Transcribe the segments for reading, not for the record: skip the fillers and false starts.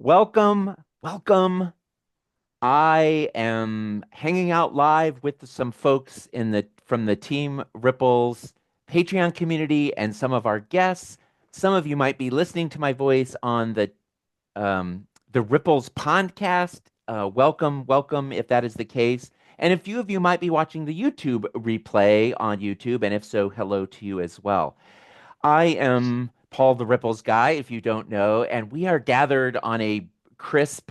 Welcome, welcome. I am hanging out live with some folks in the from the Team Ripples Patreon community and some of our guests. Some of you might be listening to my voice on the Ripples podcast. Welcome, welcome if that is the case. And a few of you might be watching the YouTube replay on YouTube, and if so, hello to you as well. I am Paul the Ripples guy, if you don't know, and we are gathered on a crisp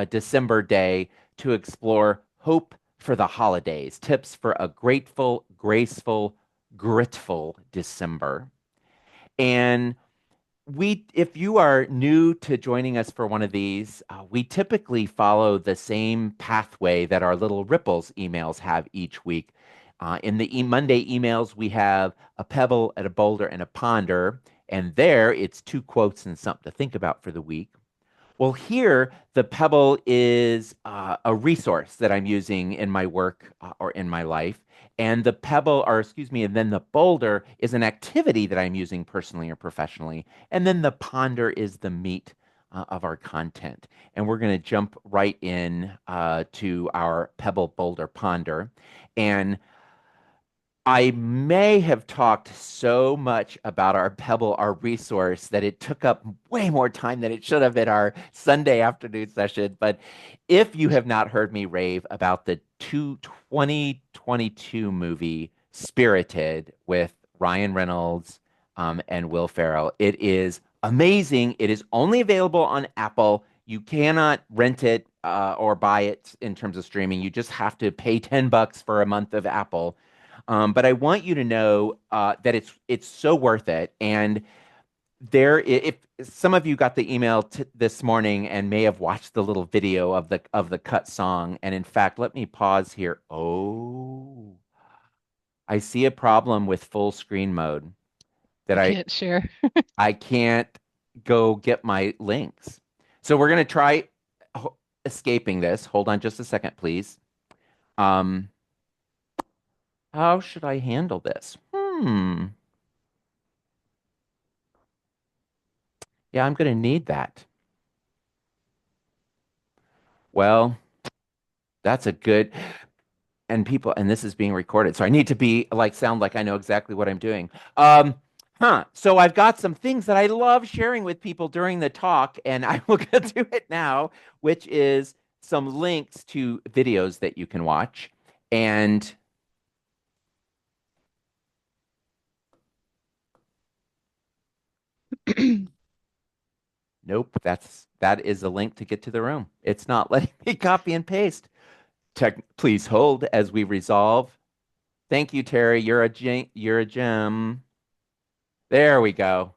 December day to explore hope for the holidays, tips for a grateful, graceful, gritful December. And if you are new to joining us for one of these, we typically follow the same pathway that our little Ripples emails have each week. In the Monday emails, we have a pebble and a boulder and a ponder. And there it's two quotes and something to think about for the week. Well, here the pebble is a resource that I'm using in my work or in my life. And the pebble, or excuse me, and then the boulder is an activity that I'm using personally or professionally. And then the ponder is the meat of our content. And we're going to jump right in to our pebble, boulder, ponder. And I may have talked so much about our Pebble, our resource, that it took up way more time than it should have in our Sunday afternoon session. But if you have not heard me rave about the 2022 movie Spirited with Ryan Reynolds and Will Ferrell, it is amazing. It is only available on Apple. You cannot rent it or buy it in terms of streaming. You just have to pay $10 for a month of Apple. But I want you to know that it's so worth it. And if some of you got the email this morning and may have watched the little video of the cut song, and in fact, let me pause here. Oh, I see a problem with full screen mode that You I can't share. I can't go get my links. So we're gonna try escaping this. Hold on just a second, please. Um, how should I handle this? Yeah, I'm gonna need that. Well, that's a good and people and this is being recorded, so I need to be like sound like I know exactly what I'm doing. Um, So I've got some things that I love sharing with people during the talk, and I will get to it now, which is some links to videos that you can watch. And nope, that is a link to get to the room. It's not letting me copy and paste. Please hold as we resolve. Thank you, Terry. You're a gem. There we go.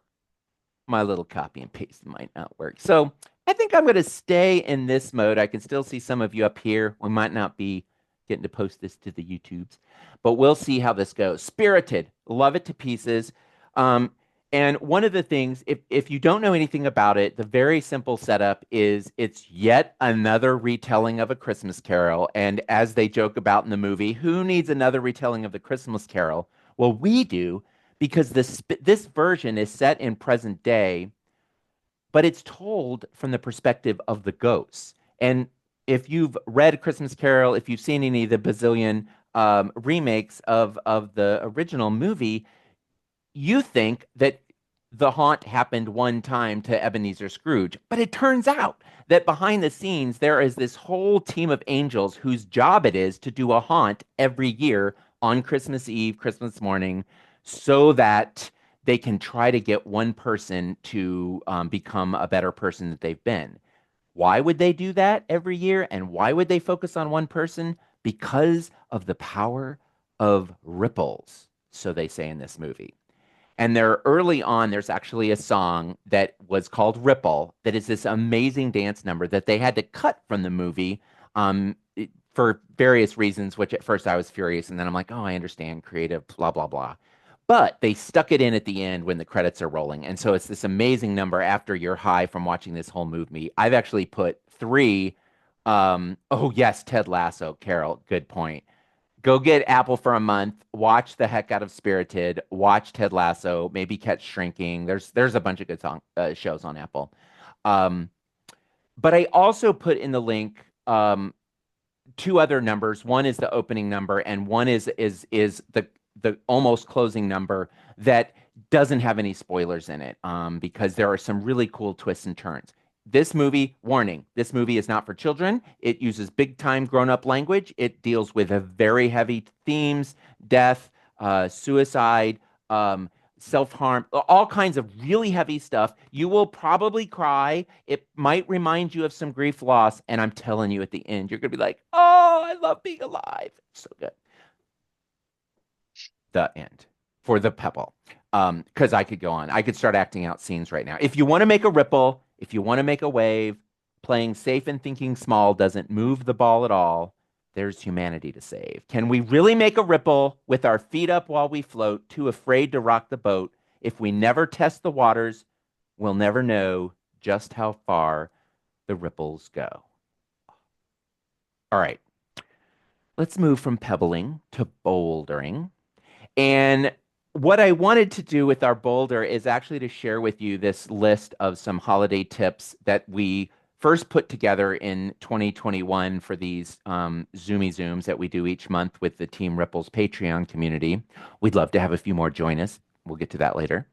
My little copy and paste might not work. So I think I'm going to stay in this mode. I can still see some of you up here. We might not be getting to post this to the YouTubes, but we'll see how this goes. Spirited, love it to pieces. Um, and one of the things, if you don't know anything about it, the very simple setup is it's yet another retelling of A Christmas Carol. And as they joke about in the movie, who needs another retelling of the Christmas Carol? Well, we do because this version is set in present day, but it's told from the perspective of the ghosts. And if you've read Christmas Carol, if you've seen any of the bazillion remakes of the original movie, you think that the haunt happened one time to Ebenezer Scrooge. But it turns out that behind the scenes, there is this whole team of angels whose job it is to do a haunt every year on Christmas Eve, Christmas morning, so that they can try to get one person to become a better person that they've been. Why would they do that every year? And why would they focus on one person? Because of the power of ripples, so they say in this movie. And there early on, there's actually a song that was called Ripple that is this amazing dance number that they had to cut from the movie for various reasons, which at first I was furious. And then I'm like, oh, I understand creative, blah, blah, blah. But they stuck it in at the end when the credits are rolling. And so it's this amazing number after you're high from watching this whole movie. I've actually put three. Oh, yes, Ted Lasso, Carol, good point. Go get Apple for a month. Watch the heck out of Spirited. Watch Ted Lasso. Maybe catch Shrinking. There's a bunch of good shows on Apple. Um, But I also put in the link two other numbers. One is the opening number, and one is the almost closing number that doesn't have any spoilers in it, because there are some really cool twists and turns. This movie, warning, this movie is not for children. It uses big time grown up language. It deals with a very heavy themes, death, suicide, um, self-harm, all kinds of really heavy stuff. You will probably cry. It might remind you of some grief loss, and I'm telling you at the end, you're gonna be like, "Oh, I love being alive." So good. The end for the pebble. Because I could go on. I could start acting out scenes right now. If you want to make a ripple, if you want to make a wave, playing safe and thinking small doesn't move the ball at all. There's humanity to save. Can we really make a ripple with our feet up while we float, too afraid to rock the boat? If we never test the waters, we'll never know just how far the ripples go. All right, let's move from pebbling to bouldering. And what I wanted to do with our boulder is actually to share with you this list of some holiday tips that we first put together in 2021 for these Zoomy Zooms that we do each month with the Team Ripples Patreon community. We'd love to have a few more join us. We'll get to that later.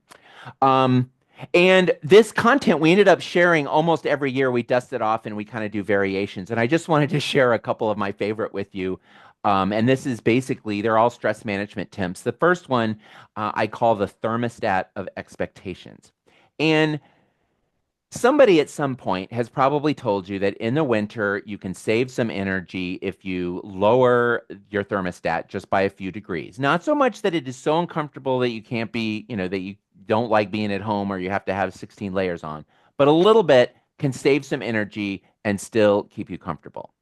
Um, and this content we ended up sharing almost every year. We dust it off and we kind of do variations. And I just wanted to share a couple of my favorite with you. And this is basically, they're all stress management tips. The first one I call the thermostat of expectations. And somebody at some point has probably told you that in the winter you can save some energy if you lower your thermostat just by a few degrees. Not so much that it is so uncomfortable that you can't be, that you don't like being at home or you have to have 16 layers on, but a little bit can save some energy and still keep you comfortable.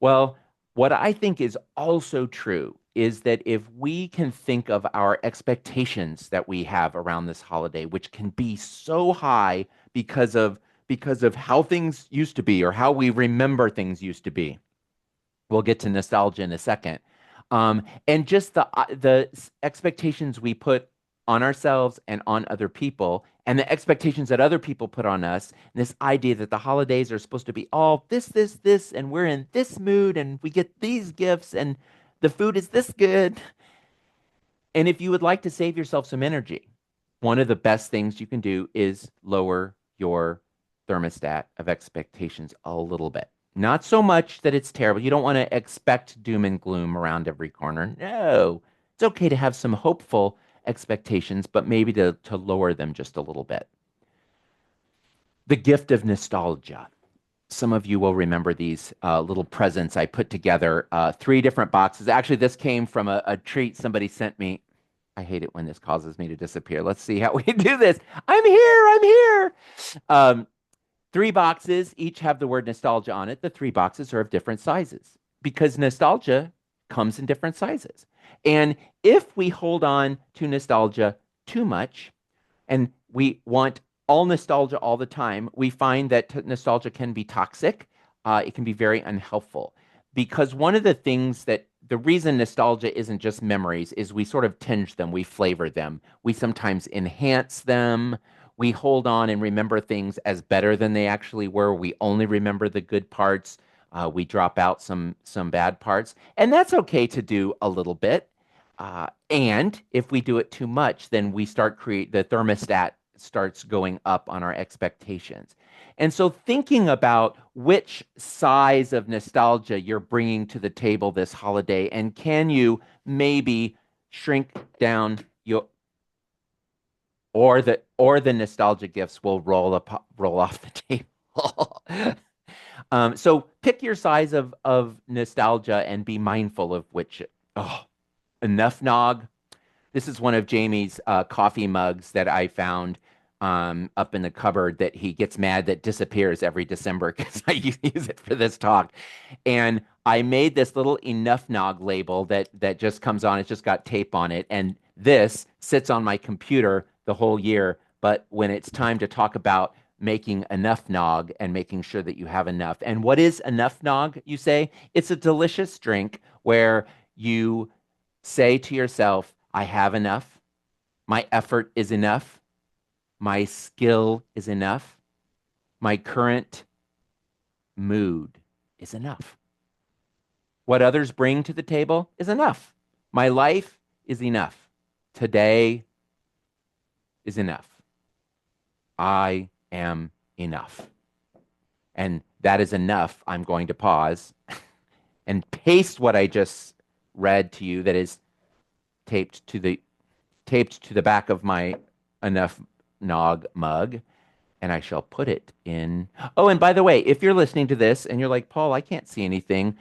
Well, what I think is also true is that if we can think of our expectations that we have around this holiday, which can be so high because of how things used to be or how we remember things used to be. We'll get to nostalgia in a second. And just the expectations we put on ourselves and on other people, and the expectations that other people put on us, and this idea that the holidays are supposed to be all this, and we're in this mood, and we get these gifts, and the food is this good. And if you would like to save yourself some energy, one of the best things you can do is lower your thermostat of expectations a little bit. Not so much that it's terrible. You don't want to expect doom and gloom around every corner. No, it's okay to have some hopeful expectations, but maybe to lower them just a little bit. The gift of nostalgia. Some of you will remember these little presents I put together, three different boxes. Actually, this came from a treat somebody sent me. I hate it when this causes me to disappear. Let's see how we do this. I'm here. I'm here. Um, Three boxes, each have the word nostalgia on it. The three boxes are of different sizes because nostalgia comes in different sizes. And if we hold on to nostalgia too much, and we want all nostalgia all the time, we find that nostalgia can be toxic. It can be very unhelpful because one of the things that the reason nostalgia isn't just memories is we sort of tinge them, we flavor them, we sometimes enhance them. We hold on and remember things as better than they actually were. We only remember the good parts. We drop out some bad parts, and that's okay to do a little bit. And if we do it too much, then we start create the thermostat starts going up on our expectations. And so thinking about which size of nostalgia you're bringing to the table this holiday, and can you maybe shrink down your or the nostalgia gifts will roll off the table. So pick your size of nostalgia and be mindful of which. Oh, enough nog. This is one of Jamie's coffee mugs that I found up in the cupboard that he gets mad that disappears every December because I use it for this talk. And I made this little enough nog label that just comes on. It's just got tape on it. And this sits on my computer the whole year. But when it's time to talk about making enough nog and making sure that you have enough. And what is enough nog, you say? It's a delicious drink where you say to yourself, I have enough. My effort is enough. My skill is enough. My current mood is enough. What others bring to the table is enough. My life is enough. Today is enough. I am enough. And that is enough. I'm going to pause and paste what I just read to you that is taped to the back of my enough nog mug, and I shall put it in. Oh, and by the way, if you're listening to this and you're like, Paul, I can't see anything,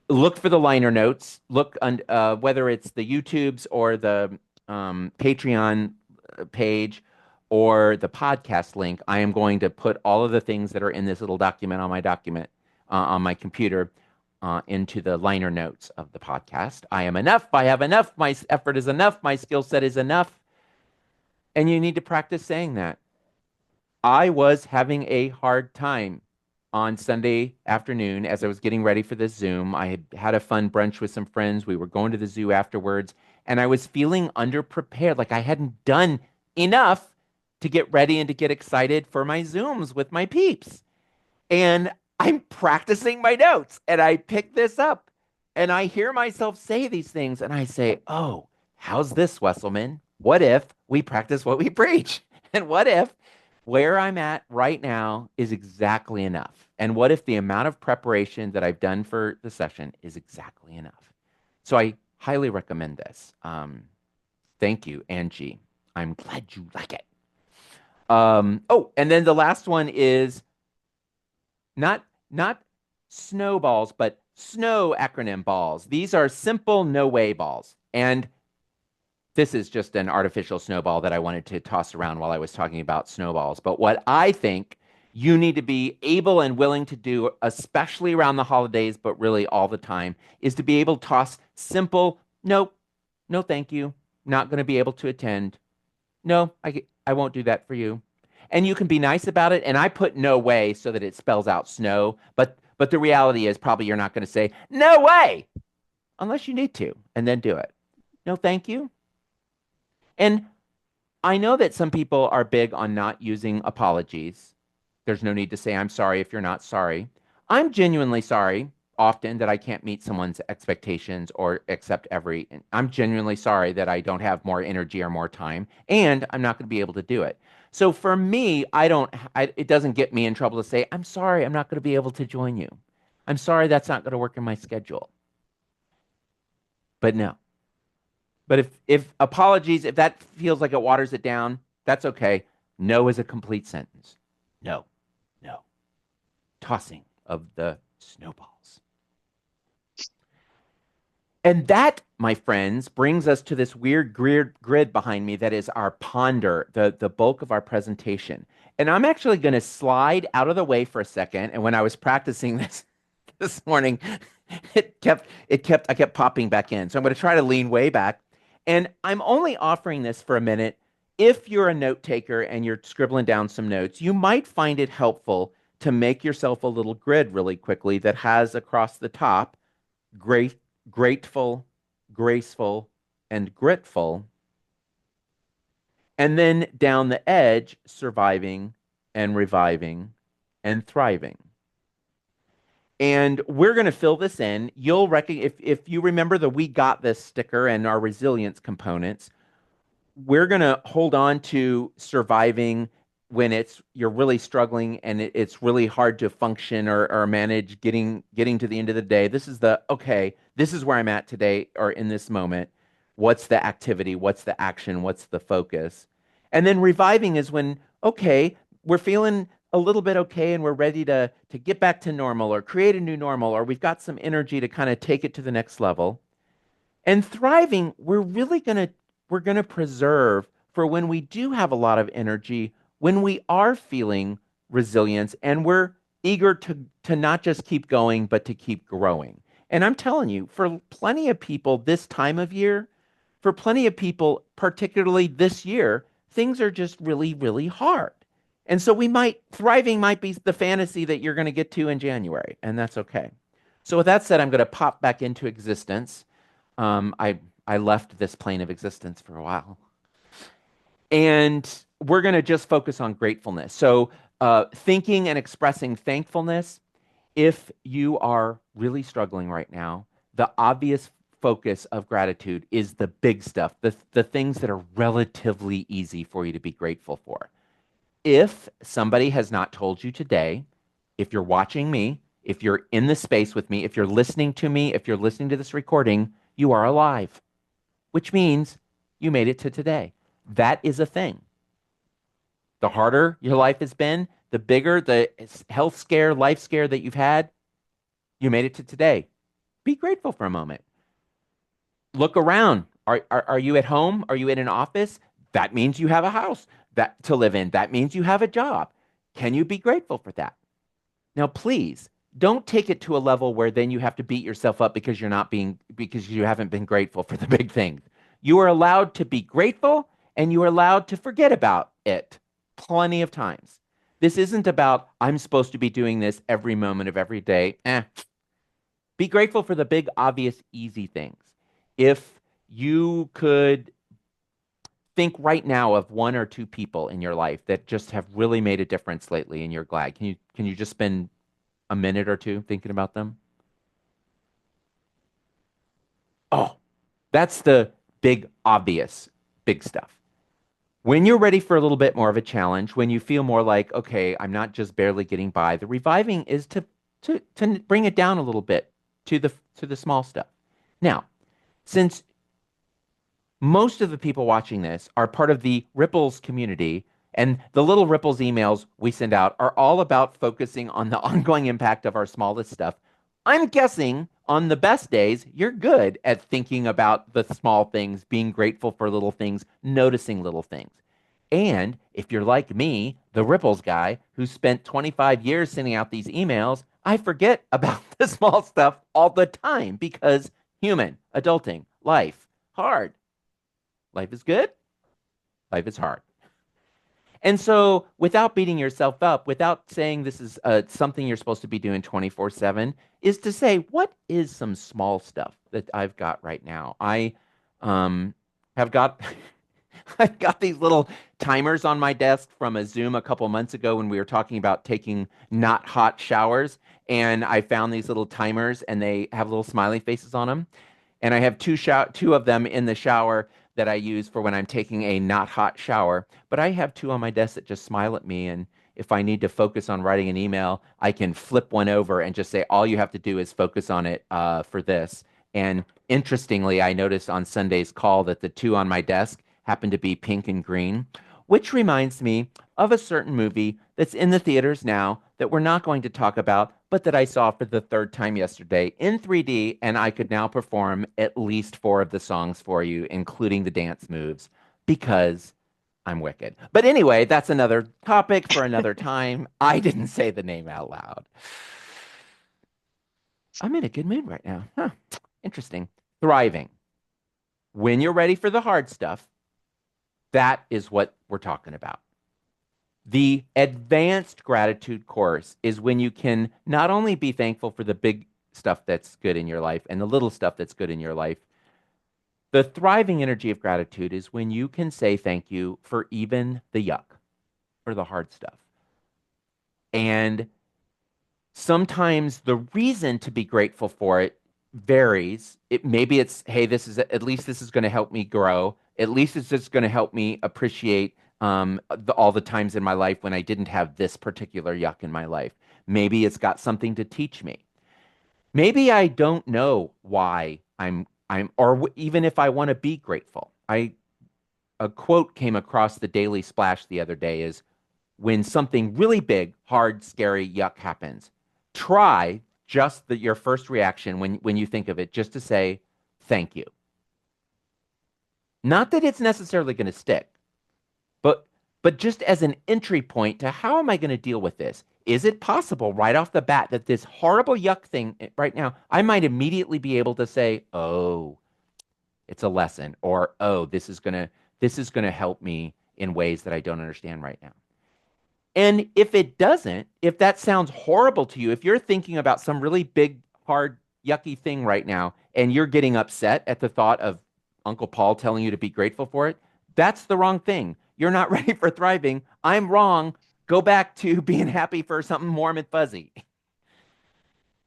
look for the liner notes. Look on whether it's the YouTubes or the Patreon page or the podcast link. I am going to put all of the things that are in this little document on my computer into the liner notes of the podcast. I am enough. I have enough. My effort is enough. My skill set is enough. And you need to practice saying that. I was having a hard time on Sunday afternoon as I was getting ready for this Zoom. I had had a fun brunch with some friends. We were going to the zoo afterwards, and I was feeling underprepared, like I hadn't done enough to get ready and to get excited for my Zooms with my peeps. And I'm practicing my notes, and I pick this up, and I hear myself say these things, and I say, oh, how's this, Wesselman? What if we practice what we preach? And what if where I'm at right now is exactly enough? And what if the amount of preparation that I've done for the session is exactly enough? So I highly recommend this. Thank you, Angie. I'm glad you like it. Oh, and then the last one is not snowballs, but SNO acronym balls. These are simple no way balls. And this is just an artificial snowball that I wanted to toss around while I was talking about snowballs. But what I think you need to be able and willing to do, especially around the holidays, but really all the time, is to be able to toss simple, nope, no thank you, not going to be able to attend. No, I won't do that for you. And you can be nice about it. And I put no way so that it spells out snow. But the reality is probably you're not going to say, no way, unless you need to, and then do it. No thank you. And I know that some people are big on not using apologies. There's no need to say, I'm sorry if you're not sorry. I'm genuinely sorry often that I can't meet someone's expectations or accept every. I'm genuinely sorry that I don't have more energy or more time, and I'm not going to be able to do it. So for me, it doesn't get me in trouble to say, I'm sorry, I'm not going to be able to join you. I'm sorry that's not going to work in my schedule. But no. But if apologies, if that feels like it waters it down, that's okay. No is a complete sentence. No, no. Tossing of the snowballs. And that, my friends, brings us to this weird grid behind me that is our ponder, the bulk of our presentation. And I'm actually going to slide out of the way for a second. And when I was practicing this this morning, I kept popping back in. So I'm going to try to lean way back. And I'm only offering this for a minute. If you're a note taker and you're scribbling down some notes, you might find it helpful to make yourself a little grid really quickly that has across the top grateful, graceful, and gritful. And then down the edge, surviving and reviving and thriving. And we're going to fill this in. You'll recognize if you remember the "We Got This" sticker and our resilience components, we're going to hold on to surviving when you're really struggling and it's really hard to function or manage getting to the end of the day. This is okay, this is where I'm at today or in this moment. What's the activity? What's the action? What's the focus? And then reviving is when, okay, we're feeling a little bit okay and we're ready to get back to normal or create a new normal, or we've got some energy to kind of take it to the next level. And thriving, we're going to preserve for when we do have a lot of energy, when we are feeling resilience and we're eager to not just keep going, but to keep growing. And I'm telling you, for plenty of people this time of year, for plenty of people, particularly this year, things are just really, really hard. And so thriving might be the fantasy that you're going to get to in January, and that's okay. So with that said, I'm going to pop back into existence. I left this plane of existence for a while. And we're going to just focus on gratefulness. So thinking and expressing thankfulness. If you are really struggling right now, the obvious focus of gratitude is the big stuff, the things that are relatively easy for you to be grateful for. If somebody has not told you today, if you're watching me, if you're in the space with me, if you're listening to me, if you're listening to this recording, you are alive, which means you made it to today. That is a thing. The harder your life has been, the bigger the health scare, life scare that you've had, you made it to today. Be grateful for a moment. Look around. Are you at home? Are you in an office? That means you have a house that to live in. That means you have a job. Can you be grateful for that? Now, please don't take it to a level where then you have to beat yourself up because because you haven't been grateful for the big things. You are allowed to be grateful and you are allowed to forget about it plenty of times. This isn't about, I'm supposed to be doing this every moment of every day. Be grateful for the big, obvious, easy things. If you could think right now of one or two people in your life that just have really made a difference lately and you're glad, can you just spend a minute or two thinking about them? Oh, that's the big, obvious, big stuff. When you're ready for a little bit more of a challenge, when you feel more like, okay, I'm not just barely getting by, the reviving is to bring it down a little bit to the small stuff. Now, since most of the people watching this are part of the Ripples community, and the little Ripples emails we send out are all about focusing on the ongoing impact of our smallest stuff. I'm guessing on the best days, you're good at thinking about the small things, being grateful for little things, noticing little things. And if you're like me, the Ripples guy who spent 25 years sending out these emails, I forget about the small stuff all the time because human, adulting, life, hard. Life is good, life is hard. And so, without beating yourself up, without saying this is something you're supposed to be doing 24/7, is to say, what is some small stuff that I've got right now? I have got. I've got these little timers on my desk from a Zoom a couple months ago when we were talking about taking not hot showers. And I found these little timers and they have little smiley faces on them. And I have two of them in the shower that I use for when I'm taking a not hot shower. But I have two on my desk that just smile at me. And if I need to focus on writing an email, I can flip one over and just say, all you have to do is focus on it for this. And interestingly, I noticed on Sunday's call that the two on my desk happen to be pink and green, which reminds me of a certain movie that's in the theaters now that we're not going to talk about, but that I saw for the third time yesterday in 3D, and I could now perform at least four of the songs for you, including the dance moves, because I'm wicked. But anyway, that's another topic for another time. I didn't say the name out loud. I'm in a good mood right now. Huh. Interesting. Thriving. When you're ready for the hard stuff, that is what we're talking about. The advanced gratitude course is when you can not only be thankful for the big stuff that's good in your life and the little stuff that's good in your life. The thriving energy of gratitude is when you can say thank you for even the yuck, for the hard stuff. And sometimes the reason to be grateful for it varies. Maybe it's, hey, this is at least this is going to help me grow. At least it's just going to help me appreciate all the times in my life when I didn't have this particular yuck in my life. Maybe it's got something to teach me. Maybe I don't know why even if I want to be grateful. A quote came across the Daily Splash the other day is when something really big, hard, scary, yuck happens, try just your first reaction when you think of it, just to say thank you. Not that it's necessarily going to stick, but just as an entry point to how am I going to deal with this? Is it possible right off the bat that this horrible yuck thing right now, I might immediately be able to say, "Oh, it's a lesson," or "Oh, this is going to help me in ways that I don't understand right now." And if it doesn't, if that sounds horrible to you, if you're thinking about some really big, hard, yucky thing right now, and you're getting upset at the thought of Uncle Paul telling you to be grateful for it, that's the wrong thing. You're not ready for thriving. I'm wrong. Go back to being happy for something warm and fuzzy.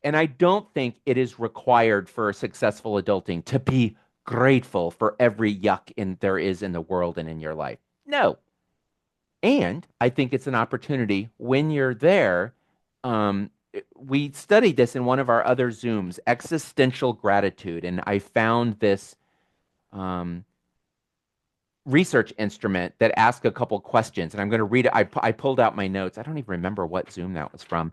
And I don't think it is required for successful adulting to be grateful for every yuck there is in the world and in your life. No. And I think it's an opportunity when you're there. We studied this in one of our other Zooms, existential gratitude. And I found this um, research instrument that asks a couple questions. And I'm going to read it. I pulled out my notes. I don't even remember what Zoom that was from.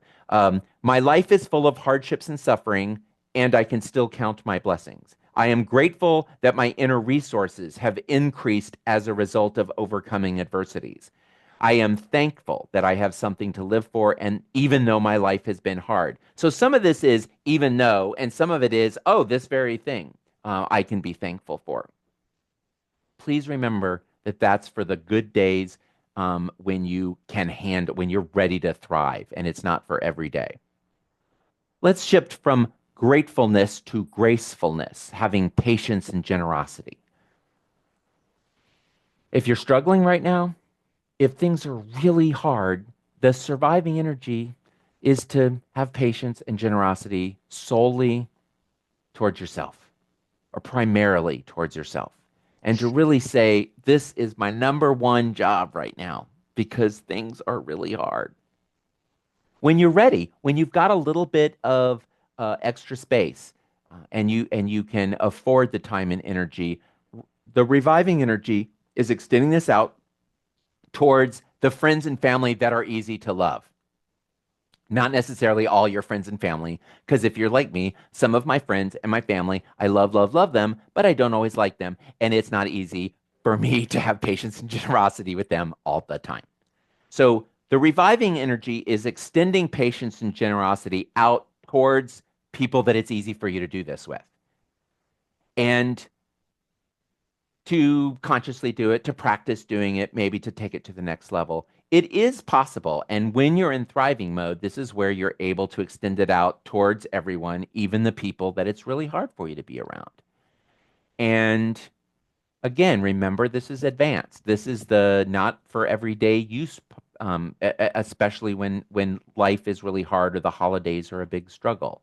My life is full of hardships and suffering, and I can still count my blessings. I am grateful that my inner resources have increased as a result of overcoming adversities. I am thankful that I have something to live for, and even though my life has been hard. So some of this is even though, and some of it is, oh, this very thing I can be thankful for. Please remember that that's for the good days when you can handle, when you're ready to thrive, and it's not for every day. Let's shift from gratefulness to gracefulness, having patience and generosity. If you're struggling right now, if things are really hard, the surviving energy is to have patience and generosity solely towards yourself or primarily towards yourself. And to really say, this is my number one job right now because things are really hard. When you're ready, when you've got a little bit of extra space and you can afford the time and energy, the reviving energy is extending this out towards the friends and family that are easy to love. Not necessarily all your friends and family, because if you're like me, some of my friends and my family, I love, love, love them, but I don't always like them. And it's not easy for me to have patience and generosity with them all the time. So the reviving energy is extending patience and generosity out towards people that it's easy for you to do this with. And to consciously do it, to practice doing it, maybe to take it to the next level. It is possible. And when you're in thriving mode, this is where you're able to extend it out towards everyone, even the people that it's really hard for you to be around. And again, remember, this is advanced. This is the not for everyday use, especially when life is really hard or the holidays are a big struggle.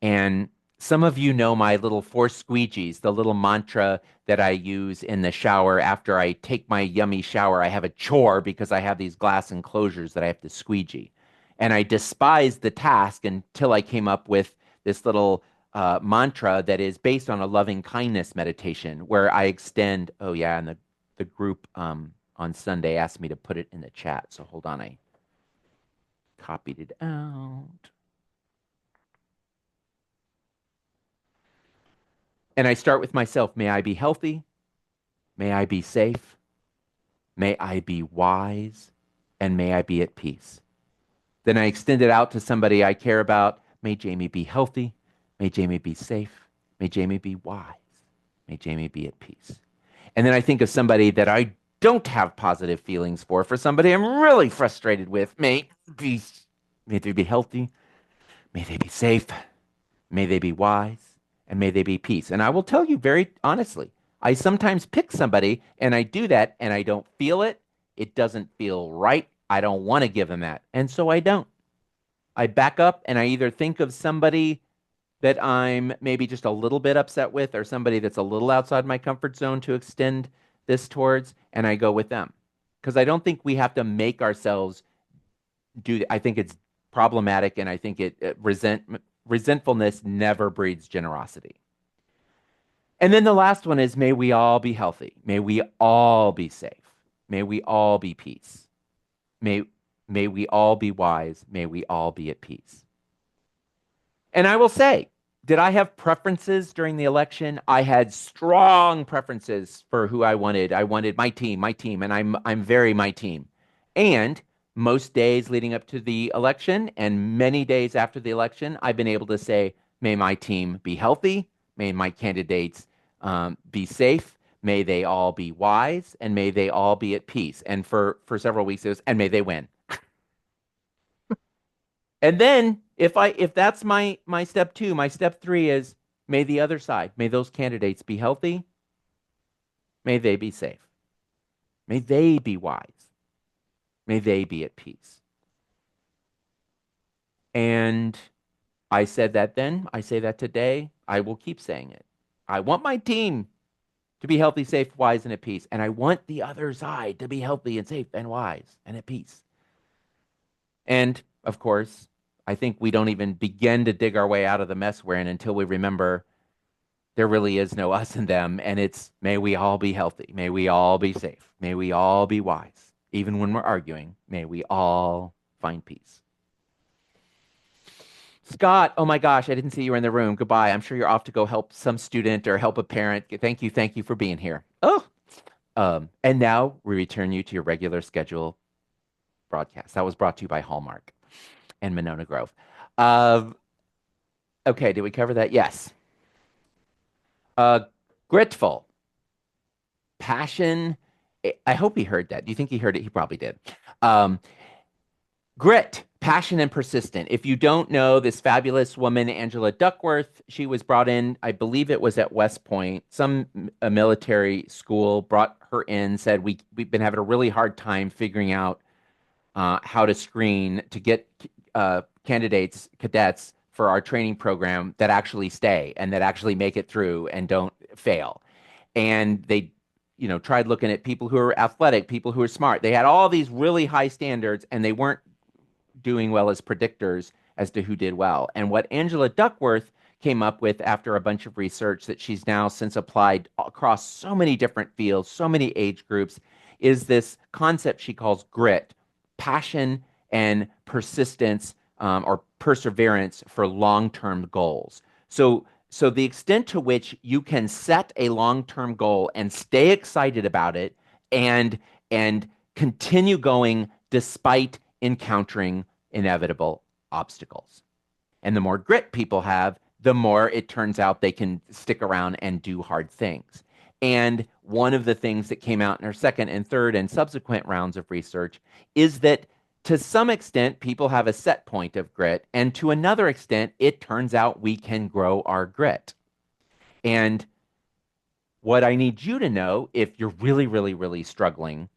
And some of you know my little four squeegees, the little mantra that I use in the shower after I take my yummy shower. I have a chore because I have these glass enclosures that I have to squeegee. And I despised the task until I came up with this little mantra that is based on a loving kindness meditation where I extend, oh, yeah, and the group on Sunday asked me to put it in the chat. So hold on, I copied it out. And I start with myself. May I be healthy. May I be safe. May I be wise. And may I be at peace. Then I extend it out to somebody I care about. May Jamie be healthy. May Jamie be safe. May Jamie be wise. May Jamie be at peace. And then I think of somebody that I don't have positive feelings for somebody I'm really frustrated with. May they be healthy. May they be safe. May they be wise, and may they be peace. And I will tell you very honestly, I sometimes pick somebody and I do that and I don't feel it. It doesn't feel right. I don't want to give them that. And so I don't. I back up and I either think of somebody that I'm maybe just a little bit upset with or somebody that's a little outside my comfort zone to extend this towards, and I go with them. Because I don't think we have to make ourselves do, I think it's problematic and I think resentfulness never breeds generosity. And then the last one is may we all be healthy. May we all be safe. May we all be peace. May, may we all be wise. May we all be at peace. And I will say, did I have preferences during the election? I had strong preferences for who I wanted. I wanted my team, and I'm very my team. And most days leading up to the election and many days after the election, I've been able to say, may my team be healthy, may my candidates be safe, may they all be wise, and may they all be at peace. And for several weeks it was, and may they win. And then if that's my step two, my step three is may the other side, may those candidates be healthy, may they be safe, may they be wise, may they be at peace. And I said that then. I say that today. I will keep saying it. I want my team to be healthy, safe, wise, and at peace. And I want the other side to be healthy and safe and wise and at peace. And of course, I think we don't even begin to dig our way out of the mess we're in until we remember there really is no us and them. And it's may we all be healthy. May we all be safe. May we all be wise. Even when we're arguing, may we all find peace. Scott, oh my gosh, I didn't see you were in the room. Goodbye. I'm sure you're off to go help some student or help a parent. Thank you for being here. Oh, and now we return you to your regular schedule broadcast. That was brought to you by Hallmark and Monona Grove. Um, okay, did we cover that? Yes. Uh, Gritful, passion. I hope he heard that. Do you think he heard it? He probably did. Um, Grit, passion and persistent. If you don't know this fabulous woman, Angela Duckworth, she was brought in, I believe it was at West Point. Some a military school brought her in, said, we've been having a really hard time figuring out how to screen to get cadets for our training program that actually stay and that actually make it through and don't fail. And they, tried looking at people who are athletic, people who are smart. They had all these really high standards and they weren't doing well as predictors as to who did well. And what Angela Duckworth came up with after a bunch of research that she's now since applied across so many different fields, so many age groups, is this concept she calls grit, passion and persistence or perseverance for long-term goals. So the extent to which you can set a long-term goal and stay excited about it and continue going despite encountering inevitable obstacles. And the more grit people have, the more it turns out they can stick around and do hard things. And one of the things that came out in our second and third and subsequent rounds of research is that to some extent, people have a set point of grit. And to another extent, it turns out we can grow our grit. And what I need you to know, if you're really, really, really struggling,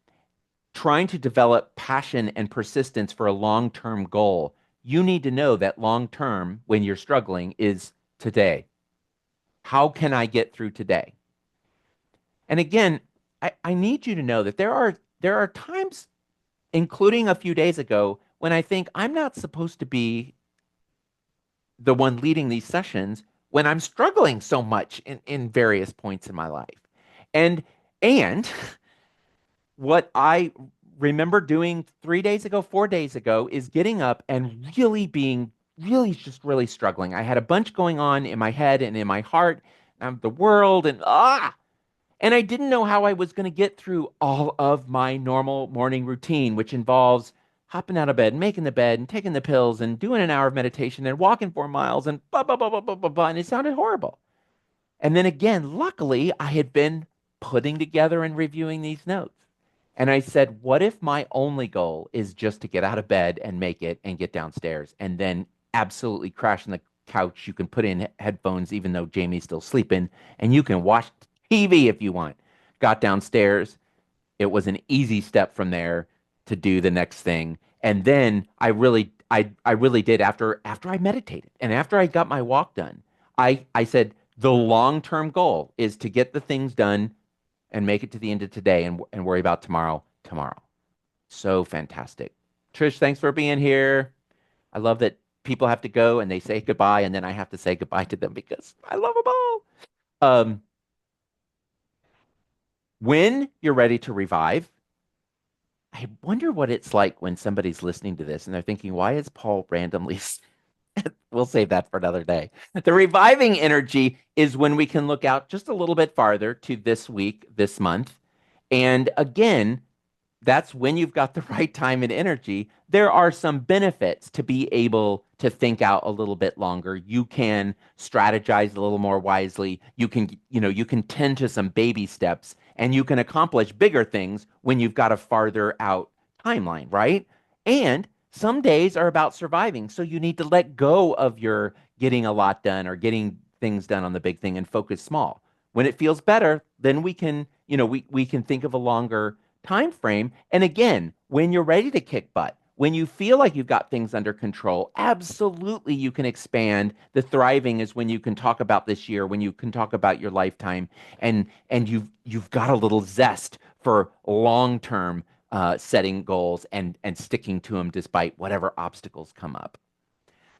trying to develop passion and persistence for a long-term goal, you need to know that long-term, when you're struggling, is today. How can I get through today? And again, I need you to know that there are times, including a few days ago, when I think I'm not supposed to be the one leading these sessions when I'm struggling so much in various points in my life. And what I remember doing 3 days ago, 4 days ago, is getting up and really being really just really struggling. I had a bunch going on in my head and in my heart, the world, and I didn't know how I was going to get through all of my normal morning routine, which involves hopping out of bed, making the bed, and taking the pills, and doing an hour of meditation, and walking 4 miles, and blah blah blah blah blah blah blah. And it sounded horrible. And then again, luckily, I had been putting together and reviewing these notes. And I said, what if my only goal is just to get out of bed and make it and get downstairs and then absolutely crash on the couch? You can put in headphones even though Jamie's still sleeping, and you can watch TV if you want. Got downstairs. It was an easy step from there to do the next thing. And then I really did after I meditated and after I got my walk done. I said the long-term goal is to get the things done and make it to the end of today and worry about tomorrow. So fantastic. Trish, thanks for being here. I love that people have to go and they say goodbye, and then I have to say goodbye to them because I love them all. Um, when you're ready to revive, I wonder what it's like when somebody's listening to this and they're thinking, why is Paul randomly? We'll save that for another day. The reviving energy is when we can look out just a little bit farther to this week, this month. And again, that's when you've got the right time and energy. There are some benefits to be able to think out a little bit longer. You can strategize a little more wisely. You can tend to some baby steps and you can accomplish bigger things when you've got a farther out timeline, right? And some days are about surviving. So you need to let go of your getting a lot done or getting things done on the big thing and focus small. When it feels better, then we can think of a longer time frame. And again, when you're ready to kick butt, when you feel like you've got things under control, absolutely you can expand. The thriving is when you can talk about this year, when you can talk about your lifetime, and you've got a little zest for long-term setting goals and sticking to them despite whatever obstacles come up.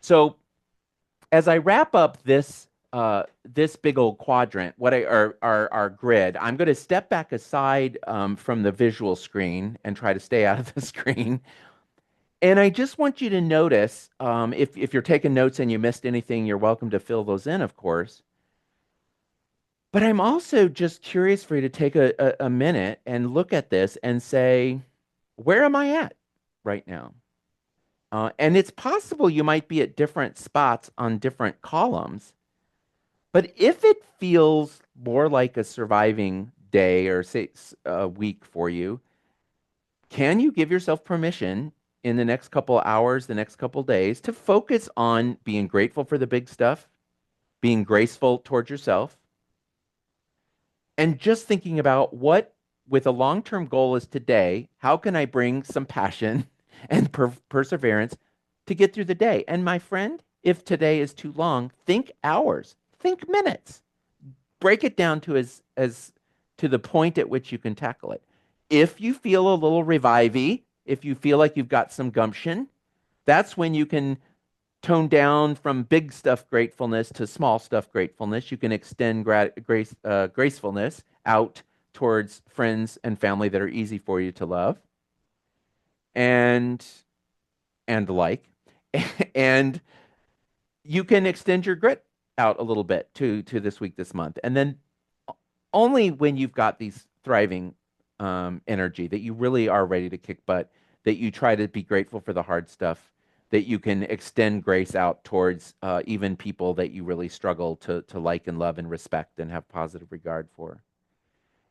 So as I wrap up this big old quadrant, what I our grid, I'm going to step back aside from the visual screen and try to stay out of the screen. And I just want you to notice, if you're taking notes and you missed anything, you're welcome to fill those in, of course. But I'm also just curious for you to take a minute and look at this and say, where am I at right now? And it's possible you might be at different spots on different columns. But if it feels more like a surviving day or say a week for you, can you give yourself permission in the next couple hours, the next couple days to focus on being grateful for the big stuff, being graceful towards yourself, and just thinking about what, with a long-term goal is today, how can I bring some passion and perseverance to get through the day? And my friend, if today is too long, think hours, think minutes. Break it down to as to the point at which you can tackle it. If you feel a little revivey, if you feel like you've got some gumption, that's when you can tone down from big stuff gratefulness to small stuff gratefulness. You can extend gracefulness out towards friends and family that are easy for you to love and and the like. And you can extend your grit out a little bit to this week, this month. And then only when you've got these thriving energy that you really are ready to kick butt, that you try to be grateful for the hard stuff, that you can extend grace out towards even people that you really struggle to like and love and respect and have positive regard for.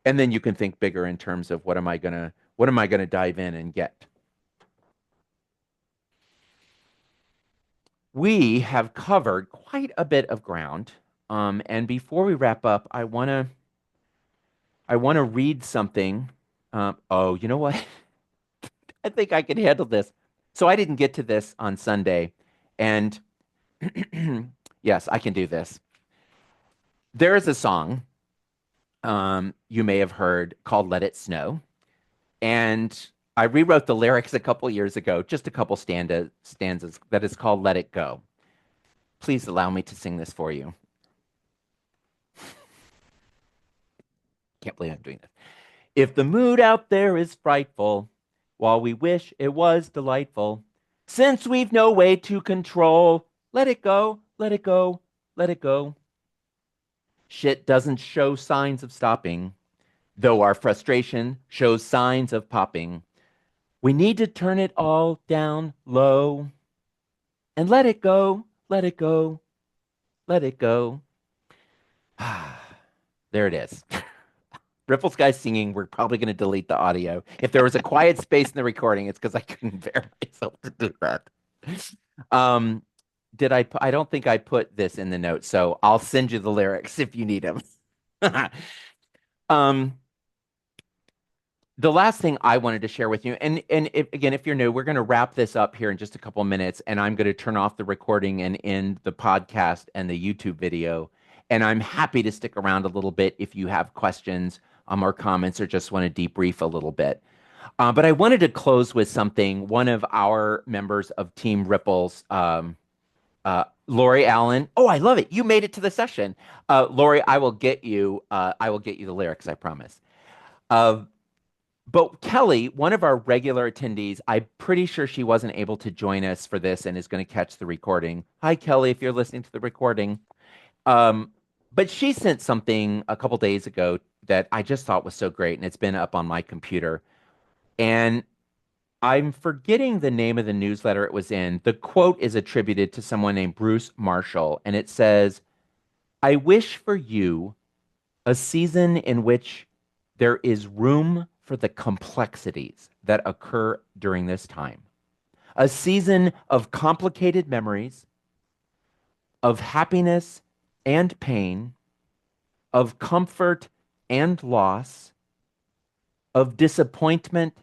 And then you can think bigger in terms of what am I gonna dive in and get. We have covered quite a bit of ground. And before we wrap up, I wanna read something. Oh, you know what? I think I can handle this. So I didn't get to this on Sunday, and yes, I can do this. There is a song you may have heard called "Let It Snow," and I rewrote the lyrics a couple years ago, just a couple stanzas that is called "Let It Go." Please allow me to sing this for you. Can't believe I'm doing this. If the mood out there is frightful, while we wish it was delightful, since we've no way to control, let it go, let it go, let it go. Shit doesn't show signs of stopping, though our frustration shows signs of popping. We need to turn it all down low and let it go, let it go, let it go. There it is. Ripple Sky singing. We're probably going to delete the audio. If there was a quiet space in the recording, it's because I couldn't bear myself to do that. Um, I don't think I put this in the notes, so I'll send you the lyrics if you need them. Um, the last thing I wanted to share with you, and again, if you're new, we're going to wrap this up here in just a couple of minutes, and I'm going to turn off the recording and end the podcast and the YouTube video. And I'm happy to stick around a little bit if you have questions or comments or just want to debrief a little bit. But I wanted to close with something. One of our members of Team Ripples, Lori Allen. Oh, I love it. You made it to the session. Lori, I will get you the lyrics, I promise. Uh, but Kelly, one of our regular attendees, I'm pretty sure she wasn't able to join us for this and is going to catch the recording. Hi, Kelly, if you're listening to the recording. Um, but she sent something a couple days ago that I just thought was so great, and it's been up on my computer. And I'm forgetting the name of the newsletter it was in. The quote is attributed to someone named Bruce Marshall, and it says, I wish for you a season in which there is room for the complexities that occur during this time. A season of complicated memories, of happiness and pain, of comfort and loss, of disappointment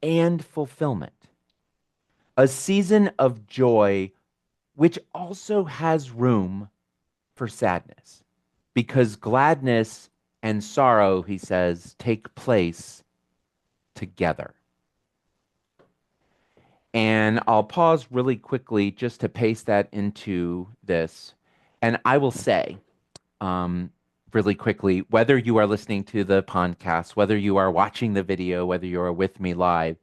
and fulfillment. a season of joy, which also has room for sadness, because gladness and sorrow, he says, take place together. And I'll pause really quickly just to paste that into this. And I will say, um, really quickly, whether you are listening to the podcast, whether you are watching the video, whether you are with me live,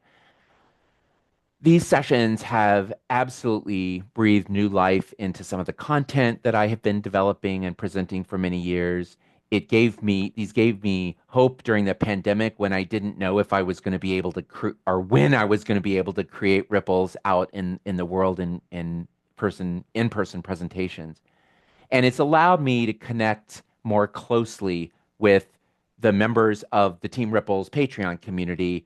these sessions have absolutely breathed new life into some of the content that I have been developing and presenting for many years. These gave me hope during the pandemic when I didn't know if I was going to be able to, or when I was going to be able to create ripples out in the world in person presentations. And it's allowed me to connect more closely with the members of the Team Ripples Patreon community,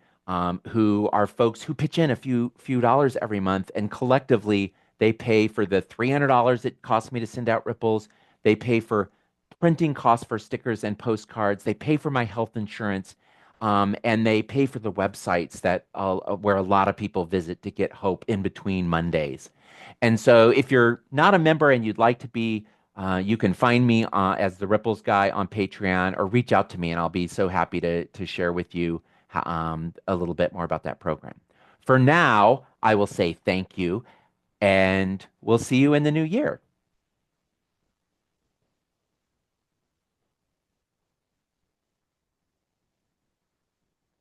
who are folks who pitch in a few dollars every month, and collectively they pay for the $300 it costs me to send out ripples. They pay for printing costs for stickers and postcards. They pay for my health insurance, and they pay for the websites that where a lot of people visit to get hope in between Mondays. And so, if you're not a member and you'd like to be, you can find me as the Ripples guy on Patreon, or reach out to me, and I'll be so happy to share with you a little bit more about that program. For now, I will say thank you, and we'll see you in the new year.